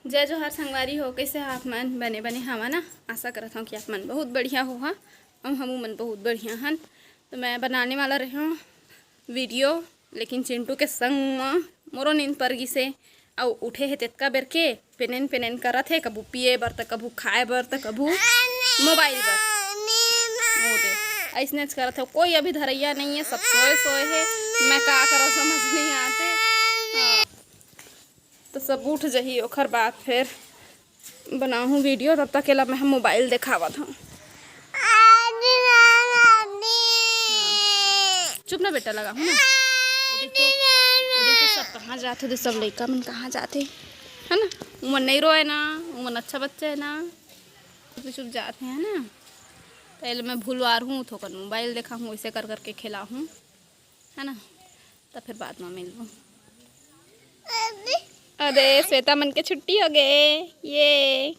जय जोहार संगवारी हो, कैसे आप मन बने बने हवा ना। आशा करता हूँ कि आप मन बहुत बढ़िया हो। हाँ, हम मन बहुत बढ़िया हन। तो मैं बनाने वाला रही हूँ वीडियो, लेकिन चिंटू के संग में मोरो नींद पर गई से और उठे है तेतका बेर के पेनेन पेनेन करत है, कभू पिए बर तो कभू खाए बर तो कभू मोबाइल बर। ओ दे ऐसने करत है, कोई अभी धरैया नहीं है, सब सोए सोए है। मैं का करो समझ नहीं आते। तो सब उठ जही ओखर बाद फिर बनाऊँ वीडियो, तब तक के ला मैं मोबाइल दिखावत हूँ। चुप ना बेटा, लगा हूँ ना। उधर तो सब कहाँ जाते, उधर सब लड़का मन कहाँ जाते है ना। उमन नहीं रोए ना, उमन अच्छा बच्चा है ना, चुप जाते हैं ना। पहले मैं भूलवार हूँ तो कर मोबाइल देखा हूँ, वैसे कर करके खिला हूँ है ना। तो फिर बाद में मिलूँ। अरे श्वेता मन के छुट्टी हो गए ये।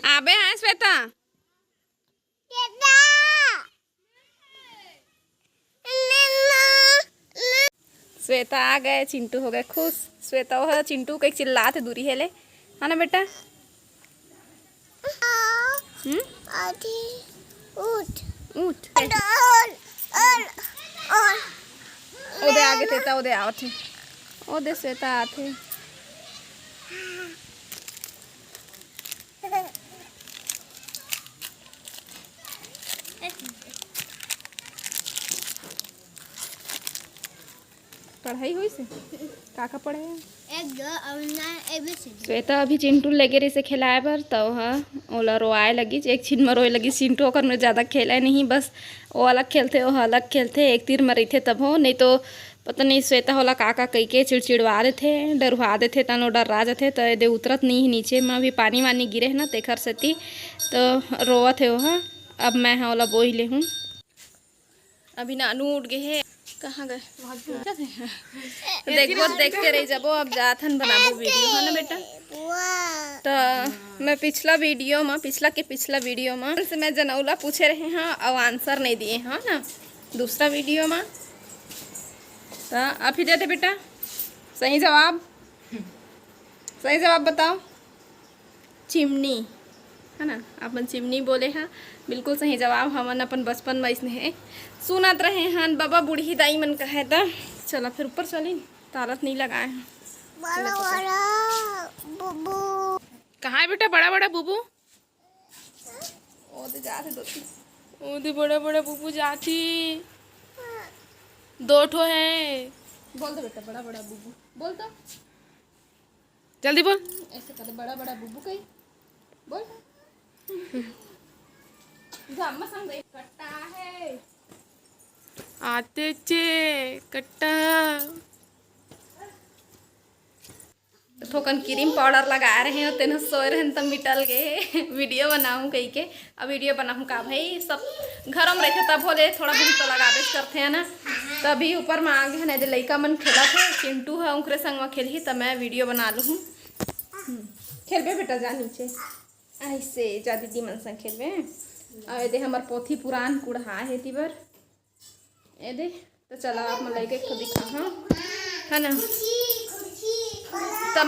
आबे हैं श्वेता। श्वेता आ गए, चिंटू हो गए खुश। श्वेता वो चिंटू कहीं चिल्लाते दूरी है ले, है ना बेटा। उठ उठ ओदे आगे थे ता ओदे आओ थे, ओदे श्वेता आते। पढ़ाई हुई से का पढ़े श्वेता अभी चिंटू लेके रही से खिलाए बर, तो ओला रोआए लगी। एक छिन में रोए लगी चिंटू, ओकर में ज़्यादा खेला नहीं, बस वो अलग खेलते वो अलग खेलते, एक तीर में रही तब हो। नहीं तो पता नहीं श्वेता होला का कही के चिड़चिड़वा देते, डरवा देते, तनो डरा जाते। तो दे उतरत नहीं नीचे में, अभी पानी वानी गिरे है ना तेखर सेती तो रोवत है वो। अब मैं हाँ ओला बोही ले हूँ। अभी नानू उठ गए है, कहाँ गए देखो, देखते रह जाबो। अब जाथन बनाबो वीडियो है ना बेटा। तो मैं पिछला वीडियो में से मैं जनौला पूछे रहे हैं और आंसर नहीं दिए हाँ ना दूसरा वीडियो में। तो आप ही देते बेटा सही जवाब बताओ। चिमनी है ना, अपन चिमनी बोले हैं, बिल्कुल सही जवाब। हमन अपन बचपन में इसने है सुनत रहे हैं, बाबा बूढ़ी दाई मन कहे था। चला फिर ऊपर चली, तारत नहीं लगाए हैं। कहाँ है बेटा बड़ा बड़ा बुबू? ओदे जाते दो, ओदे बड़ा बड़ा बुबू जाती दो ठो है। बोल दो बेटा बड़ा बड़ा बुबू, बोल दो जल्दी बोल। ऐसे कर बड़ा बड़ा बुबू कहीं बोल। कट्टा है आते चे कट्टा। थोकन क्रीम पाउडर लगा रहे हैं, तेन सोए रहे तब मिटल गए वीडियो बनाऊँ कही के। अब वीडियो बनाऊँ का भाई, सब घरों में रहते तब बोले थोड़ा बहुत तो लगाबे करते हैं ना। तभी ऊपर में आ गए हैं, लड़का मन खेला थे, चिंटू है उनके संग में खेली, तब मैं वीडियो बना लूँ। खेलबे बेटा जा नीचे, ऐसे जा दीदी मन संग खेलबे। और दे हमार पोथी पुरान कुढ़ा है तिबर ए दे। तो चला आप मन लगे को दिखा हाँ है ना। तो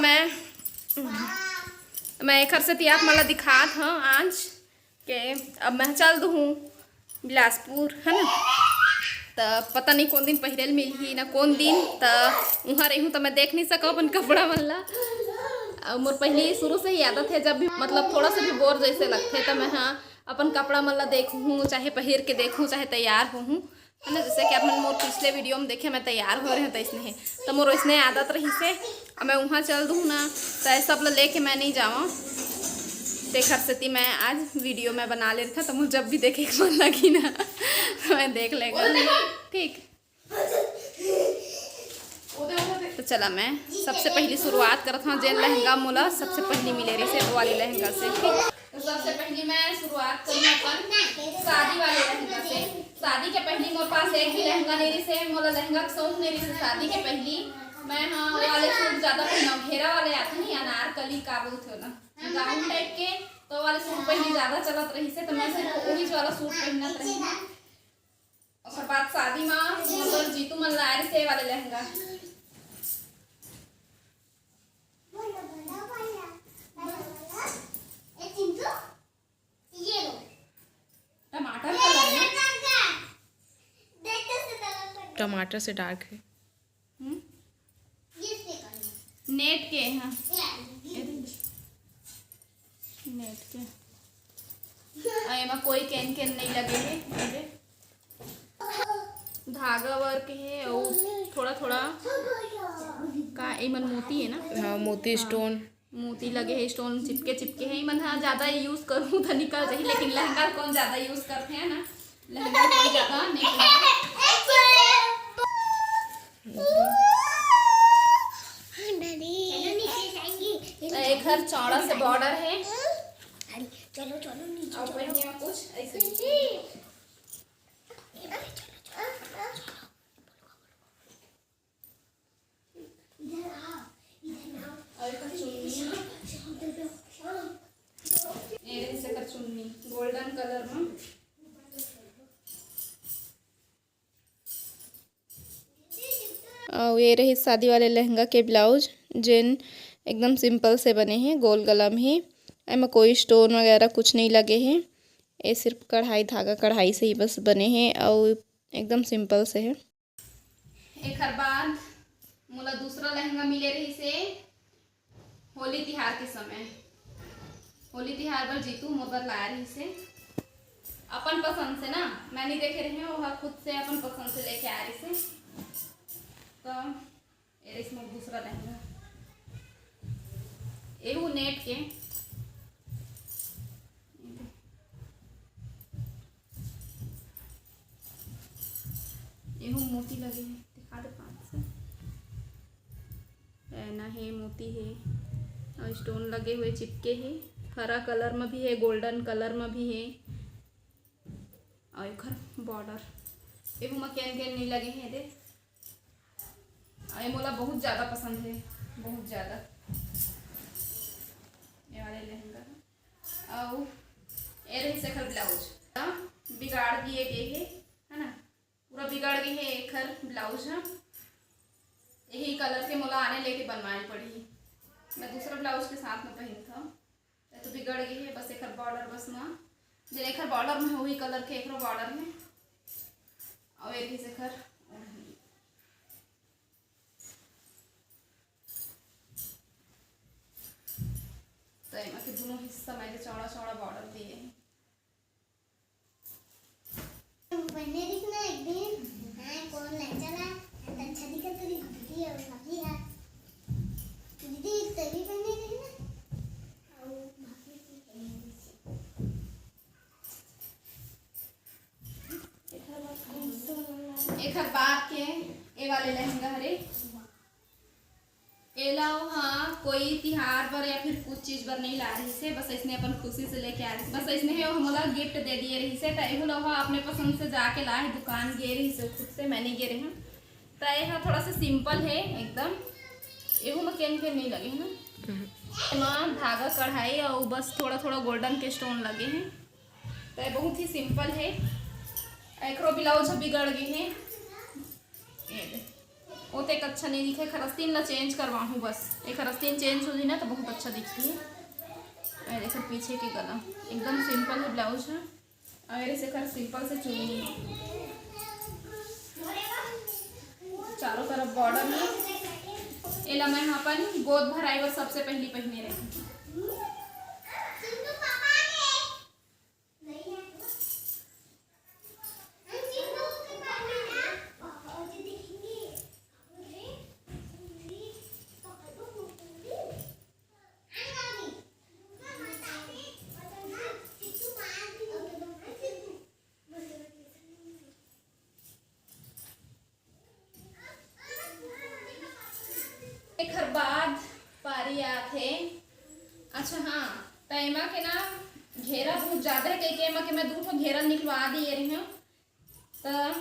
मैं एक से आप मला दिखात हाँ आज के। अब मैं चल दूँ बिलासपुर है ना। तो पता नहीं कौन दिन पहिरेल मिली ना कौन दिन, तो वहाँ रही हूँ तो मैं देख नहीं सका अपन कपड़ा मल्ला। मोर पहले शुरू से ही आदत है, जब भी मतलब थोड़ा सा भी बोर जैसे लगते तो मैं हाँ अपन कपड़ा मल्ला देखूँ, चाहे पहिर के देखूँ, चाहे तैयार हूँ है ना। जैसे कि अपन मोर पिछले वीडियो में देखे मैं तैयार हो रहे हैं तो इसने है, तो मोर इसने आदत रही से अब मैं वहाँ चल दूँ ना, तो सब लेके मैं नहीं जाऊँ। देखर सेती मैं आज वीडियो में बना ले रहा था, तो मुझे जब भी देखे मन लगी ना तो मैं देख लेगा ठीक। तो चला मैं सबसे पहली शुरुआत करता हूँ, जेन लहंगा मोला सबसे पहली मिले रही से वो वाली लहंगा से ठीक। तो सबसे पहली मैं शुरुआत करूँ अपन शादी वाले लहंगा से। शादी के पहली मोर पास एक भी लहंगा नहीं रही से, मोला लहंगा का शौक नहीं रही से। शादी के पहली मैं हाँ वाले सूट ज़्यादा पहना, घेरा वाले आते नहीं अनारकली का बोलते हो ना गाउन टाइप के, तो वाले सूट पहली ज़्यादा चलत रही से, तो मैं सिर्फ वही वाला सूट पहनत रही। और बाद शादी में जीतू मन लाए से वाले लहंगा। टमाटर कलर है, टमाटर से डार्क है। नेट के हाँ, नेट के एमा कोई कैन कैन नहीं लगे है, धागा वर्क है और थोड़ा थोड़ा का एमन मोती है ना। हाँ, मोती स्टोन, मोती लगे है, स्टोन चिपके चिपके है। मन हाँ ज़्यादा यूज़ करूँ तो निकल जाए, लेकिन लहंगा कौन ज़्यादा यूज़ करते हैं ना, लहंगा कौन ज़्यादा नहीं। एक घर चौड़ा से बॉर्डर है, चलो चलो नीचे और पहिए में कुछ ऐसे चुन्नी गोल्डन कलर में। और ये रही शादी वाले लहंगा के ब्लाउज, जिन एकदम सिंपल से बने हैं, गोल गला में ही। एमें कोई स्टोन वगैरह कुछ नहीं लगे हैं, ये सिर्फ कढ़ाई धागा कढ़ाई से ही बस बने हैं और एकदम सिंपल से है। एक हर बाद मोला दूसरा लहंगा मिले रही से होली तिहार के समय। होली तिहार पर जीतू मोबर लाया रही से अपन पसंद से ना, मैं नहीं देखे रही हूँ, वह खुद से अपन पसंद से लेके आ रही से। तो ये इसमें दूसरा लहंगा एहू नेट के, एहू मोती लगे हैं, दिखा दे पाँच से ऐना है, मोती है और स्टोन लगे हुए चिपके हैं। हरा कलर में भी है, गोल्डन कलर में भी है और एक बॉर्डर एहू में कैन कैन नहीं लगे हैं। देख ये मोला बहुत ज़्यादा पसंद है, बहुत ज़्यादा ये वाले लहंगा। और ये रही शेखर ब्लाउज बिगाड़ दिए गए है ना, पूरा बिगड़ गए है। एक हर ब्लाउज है, यही कलर के मोला आने लेके बनवानी पड़ी। मैं दूसरा ब्लाउज के साथ में पहन था तो बिगड़ गई है। बस एक बॉर्डर बस में जो एक बॉर्डर में वही कलर के एक बॉर्डर में और एक ही शेखर तो एमा के दोनों हिस्सा मैंने चौड़ा चौड़ा बॉर्डर दिए हैं। पहने दिखना एक दिन, हाँ कौन ले चला अच्छा दिखा तेरी दीदी और भाभी है, दीदी तेरी पहने दिखना और भाभी की पहने एक हर बात के ए वाले लहंगा हरे एलाओ हाँ कोई तिहार पर या फिर कुछ चीज पर नहीं ला रही से, बस इसने अपन खुशी से लेके आ रही, बस इसने है हमला गिफ्ट दे दिए रही से। तो एहू लोग अपने पसंद से जाके ला है, दुकान गे रही से खुद से, मैं नहीं गे रही हूँ। तो यह थोड़ा सा सिंपल है एकदम, एहू में कैन कैन नहीं लगे है ना, माँ धागा कढ़ाई और बस थोड़ा थोड़ा गोल्डन के स्टोन लगे हैं। तो ये बहुत ही सिंपल है। एक ब्लाउज बिगड़ गए हैं, वो तो एक अच्छा नहीं दिखे, खरस्तीन ला चेंज करवाऊँ बस, एक खरस्तीन चेंज हो जाए ना तो बहुत अच्छा दिखती है। ऐसे पीछे के गला एकदम सिंपल है ब्लाउज है, और ऐसे खर सिंपल से चुन्नी, चारों तरफ बॉर्डर में। एला मैं यहाँ पर गोद भराई और सबसे पहली पहने रही। एक हर बाद पारी आथे। अच्छा हाँ, तैमा के ना घेरा बहुत ज़्यादा है, कई के के मैं दो ठो घेरा निकलवा दिए रही हूँ, तो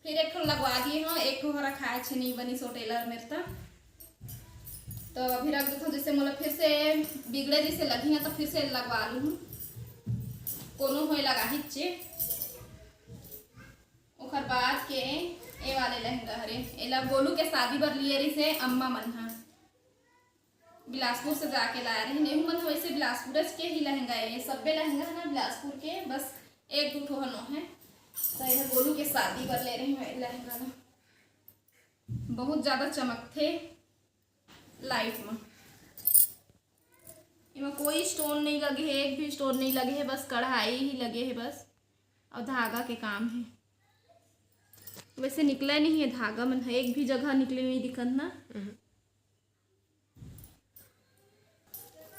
फिर एक ठो लगवा दिए हूँ, एक ठो हरा खाए छे नहीं बनी सो टेलर मेरे तो अभी रख देता हूँ, जैसे मोला फिर से बिगड़े जैसे लगी है तो फिर से लगवा लूँ, कोनो हो लगा ही चे। ओखर बाद के ए वाले लहंगा हरे एला गोलू के शादी बर लिए रही से अम्मा मन हा बिलासपुर से जाके लाया रही नहीं मन वैसे बिलासपुर के ही लहंगा है ये सब्बे लहंगा है ना बिलासपुर के बस एक दो ठो हनो है तो यह गोलू के शादी बर ले रही हूँ लहंगा ना बहुत ज़्यादा चमकते लाइट में इमें कोई स्टोन नहीं लगे है एक भी स्टोन नहीं लगे है बस कढ़ाई ही लगे है बस और धागा के काम है वैसे निकला नहीं है धागा मन है एक भी जगह निकले नहीं दिखत ना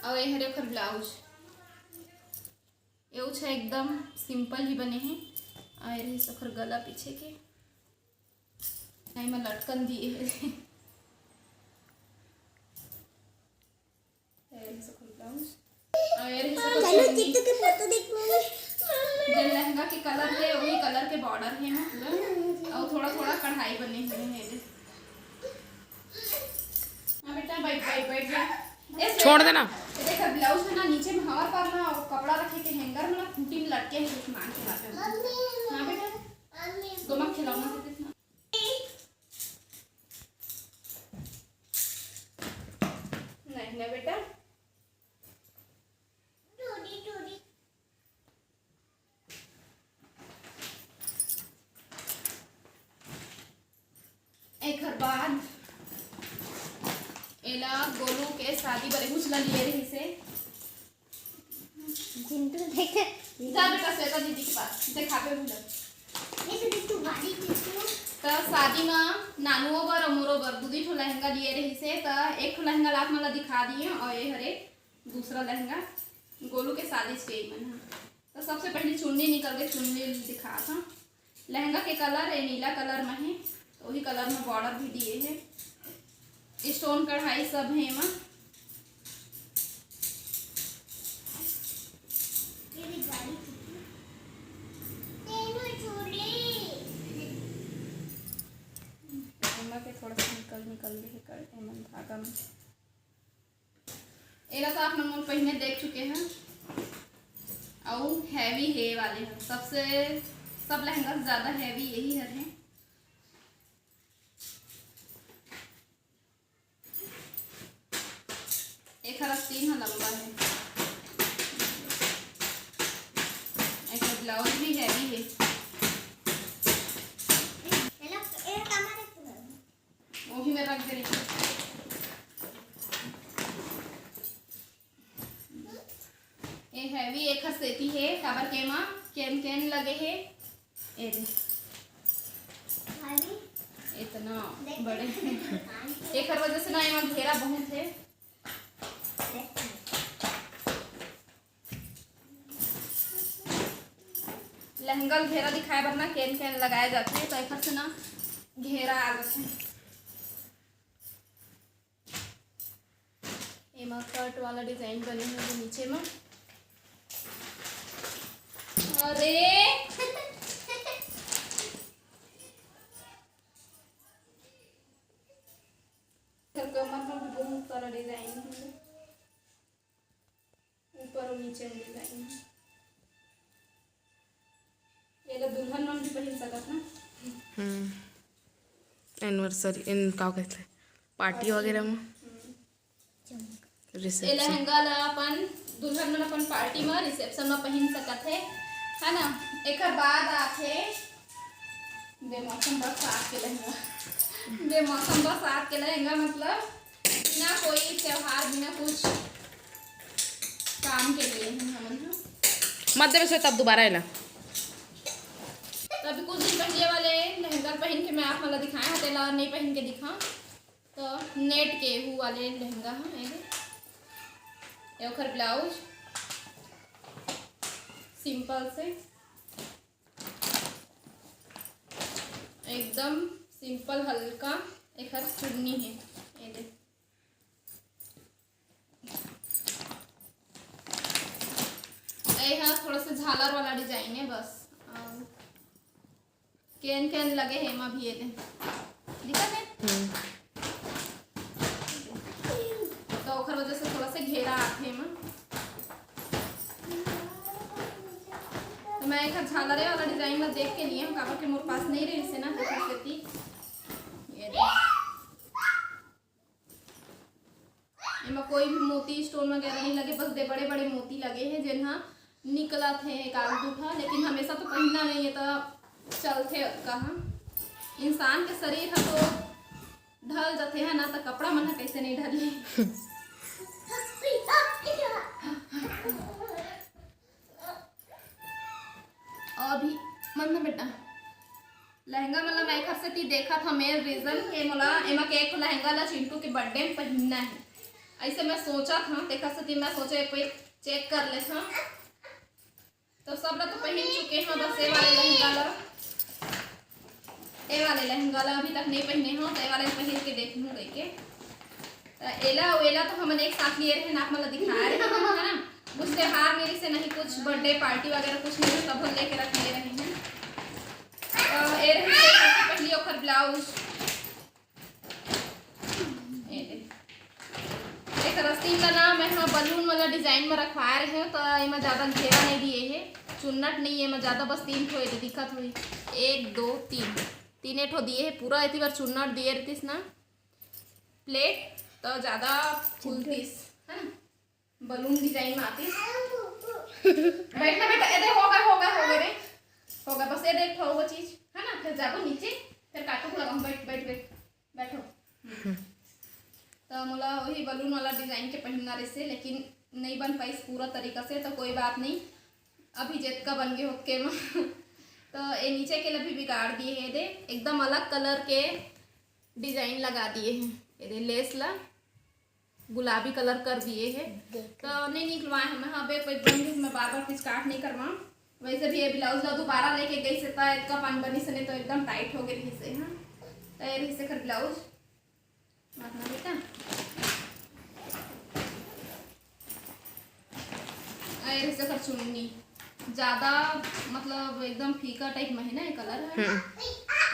और ये हरे ओखर ब्लाउज ये है एकदम सिंपल ही बने हैं और ये सखर गला पीछे के में लटकन दिए है जब लहंगा के कलर है वही कलर के बॉर्डर है पूरा और थोड़ा थोड़ा कढ़ाई बने हुए हैं बेटा बैठ बैठ बैठ जा छोड़ देना देखा ब्लाउज है ना नीचे में हवा पर ना कपड़ा रखे के हैंगर में ना खूंटी में लटके हैं कुछ मांग के लाते हैं हां बेटा दो मत खिलाओ ना नहीं ना बेटा एक हर बाद एला गोलू के शादी बरे कुछ ला लिए रही से जिंटू देख जा बेटा श्वेता दीदी के पास देखा पे भूल ये तो तू गाड़ी किसको तो शादी में नानुओ बर अमोरो बर दूधी ठो लहंगा लिए रही से तो एक ठो लहंगा लात मला दिखा दिए और ये हरे दूसरा लहंगा गोलू के शादी से मन तो सबसे पहले चुन्नी निकल के चुन्नी दिखा था लहंगा के कलर ये नीला कलर में है तो वही कलर में बॉर्डर भी दिए है स्टोन कढ़ाई सब है एमा के थोड़ा सा निकल रही कर एमन धागा में एला तो आप मन पहले देख चुके हैं और हैवी है वाले हैं सबसे सब लहंगा ज़्यादा हैवी यही है एक हरा 3 लंबा है एक ब्लाउज भी हैवी है वो भी मैं रख दे रही ये हैवी एक सेती है काबर के मां केन केन लगे है ये दे इतना बड़े एक हर वजह से ना यहाँ घेरा बहुत है लहंगा घेरा दिखाए बर ना केन केन लगाए जाते हैं तो एक से ना घेरा आ जाते हैं एमा कट वाला डिजाइन बने हुए हैं नीचे में अरे कमर में बहुत सारा डिजाइन है ऊपर और नीचे में डिजाइन है ये लो दुल्हन मन भी पहन सकत ना एनिवर्सरी इन का कहते हैं पार्टी वगैरह में ये लहंगा ला अपन दुल्हन मन अपन पार्टी में रिसेप्शन में पहन सकत है ना एक बाद आके बेमौसम बरसात के लहंगा बेमौसम बरसात के लहंगा मतलब बिना कोई त्योहार बिना कुछ काम के लिए हम मध्य में तब दोबारा आएला अभी कुछ दिन पहले वाले लहंगा पहन के मैं आप मतलब दिखाया तेला नहीं पहन के दिखा तो नेट के हु वाले लहंगा है ये ओखर ब्लाउज सिंपल से एकदम सिंपल हल्का एक हर चुन्नी है ये देख थोड़ा सा झालर वाला डिजाइन है बस केन केन लगे है माँ भी ये दिखा है तो ओखर वजह से थोड़ा सा घेरा आते हैं माँ तो मैं एक झालरे वाला डिजाइन में देख के लिए हम काबर के मोर पास नहीं रही से ना तो कर लेती। ये इमा कोई भी मोती स्टोन वगैरह नहीं लगे, बस दे बड़े बड़े मोती लगे हैं जिन्हा निकला थे एक आध दूठा, लेकिन हमेशा तो पहनना नहीं है तो चलते कहाँ। इंसान के शरीर है तो ढल जाते हैं ना, तो कपड़ा मन कैसे नहीं ढले। और भी मन में बेटा लहंगा मतलब मैं घर से ती देखा था मेरे रीजन के मोला एमा के एक लहंगा ला चिंटू के बर्थडे में पहनना है। ऐसे मैं सोचा था देखा से ती मैं सोचे पे चेक कर ले था, तो सब लोग तो पहन चुके हैं, बस ये वाले लहंगा ला अभी तक नहीं पहने हो, तो ये वाले पहन के देखूँ गई के एला वेला तो हम एक साथ लिए रहे ना, आप मतलब दिखा रहे हैं है ना। कुछ त्योहार मेरी से नहीं, कुछ बर्थडे पार्टी वगैरह कुछ नहीं, सब लेके रख ले रहे हैं। पहली ओखर ब्लाउज एक रस्ती का नाम है बलून वाला डिजाइन में रखवा रहे हैं, तो इमा ज़्यादा घेरा नहीं दिए है, चुन्नट नहीं है मैं ज़्यादा, बस 3 ठो दिखत हुई 1 2 3 ठो दिए है पूरा। इतनी बार चुन्नट दिए रहतीस ना प्लेट तो ज़्यादा फूलतीस है ना, बलून डिजाइन में आती। बैठना बेटा, ये होगा रे होगा, बस ये देख वो चीज है ना, फिर जाओ नीचे फिर काटो लगा बैठो। तो मोला वही बलून वाला डिजाइन के पहनना रहे से, लेकिन नहीं बन पाई पूरा तरीका से, तो कोई बात नहीं, अभी जेत का बन गए होके तो ये नीचे के लिए भी बिगाड़ दिए है, दे एकदम अलग कलर के डिजाइन लगा दिए हैं, ये लेस ला गुलाबी कलर कर दिए है, तो नहीं निकलवाए हमें। हाँ बे मैं बार बार कुछ काट नहीं करवा। वैसे भी ये ब्लाउज ला दोबारा लेके गई से इसका पान बनी से नहीं तो एकदम टाइट हो गई से। हाँ तो ये से कर ब्लाउज मारना बेटा, ये से कर चुन्नी ज़्यादा मतलब एकदम फीका टाइप में है ना ये कलर है,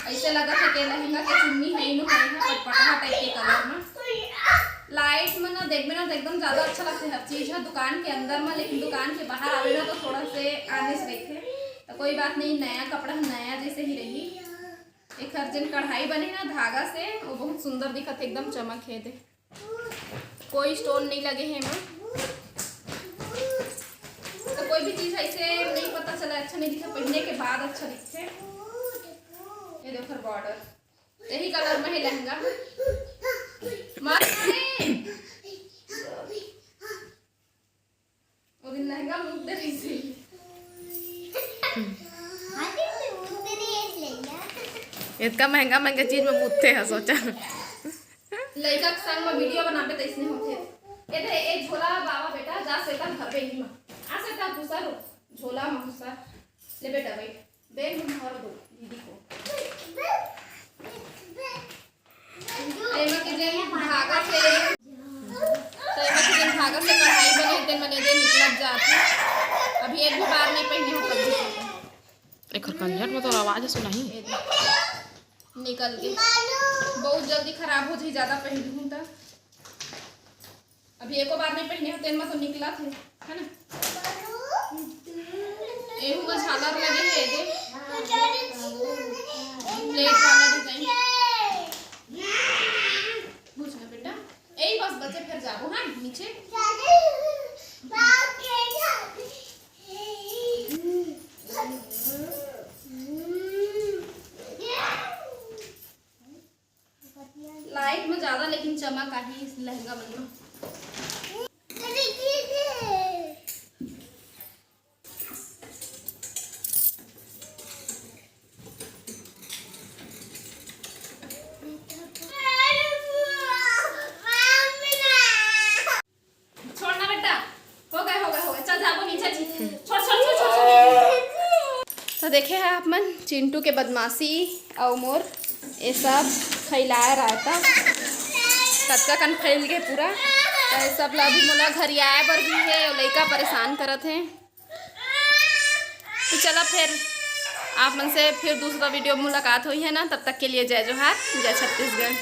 ऐसे लगा था कि लहंगा के चुन्नी है इन पटपटा टाइप के कलर में लाइट में ना देख में ना एकदम ज़्यादा अच्छा लगता है। हर चीज़ है दुकान के अंदर में, लेकिन दुकान के बाहर आवे ना तो थोड़ा से आने से देखे, तो कोई बात नहीं, नया कपड़ा नया जैसे ही रही। एक हर जन कढ़ाई बने ना धागा से, वो बहुत सुंदर दिखत है, एकदम चमक है दे, कोई स्टोन नहीं लगे हैं में, तो कोई भी चीज़ ऐसे नहीं पता चला अच्छा नहीं दिखा, पहनने के बाद अच्छा दिखते। ये देखो बॉर्डर यही कलर में है लहंगा लहंगा मुँह दे रही थी। इतना महंगा महंगा चीज में पूछते हैं सोचा लड़का के संग में वीडियो बनाबे तो इसने होते ये एक झोला बाबा बेटा जा से घर पे ही में आ सकता घुसा रो झोला में घुसा ले बेटा बैठ बैग में भर दो दीदी को। एमा के जे धागा से धागा से कढ़ाई बने थे मैंने दे निकल जाती, अभी एक भी बार नहीं पहने हो तब एक कंजर में तो आवाज सुना ही निकल गई, बहुत जल्दी खराब हो जाए ज़्यादा पहन लूँ तो। अभी एको बार नहीं पहने होते में तो निकला थे है ना, एहू में झालर लगे है दे प्लेट वाला डिजाइन बुझना बेटा, यही बस बचे फिर जाओ हाँ नीचे। लाइट में ज्यादा लेकिन चमक आ ही इस लहंगा में। छोड़ना बेटा, हो गए चल जाओ नीचे छोड़। तो देखे है आप मन चिंटू के बदमाशी और मोर ये सब खैलाए रहता कतका कन फैल गए पूरा, तो सब ला भी मोला घर आए बर भी है, लड़का परेशान करत है। तो चला फिर आप मन से फिर दूसरा वीडियो मुलाकात हुई है ना, तब तक के लिए जय जोहार, जय छत्तीसगढ़।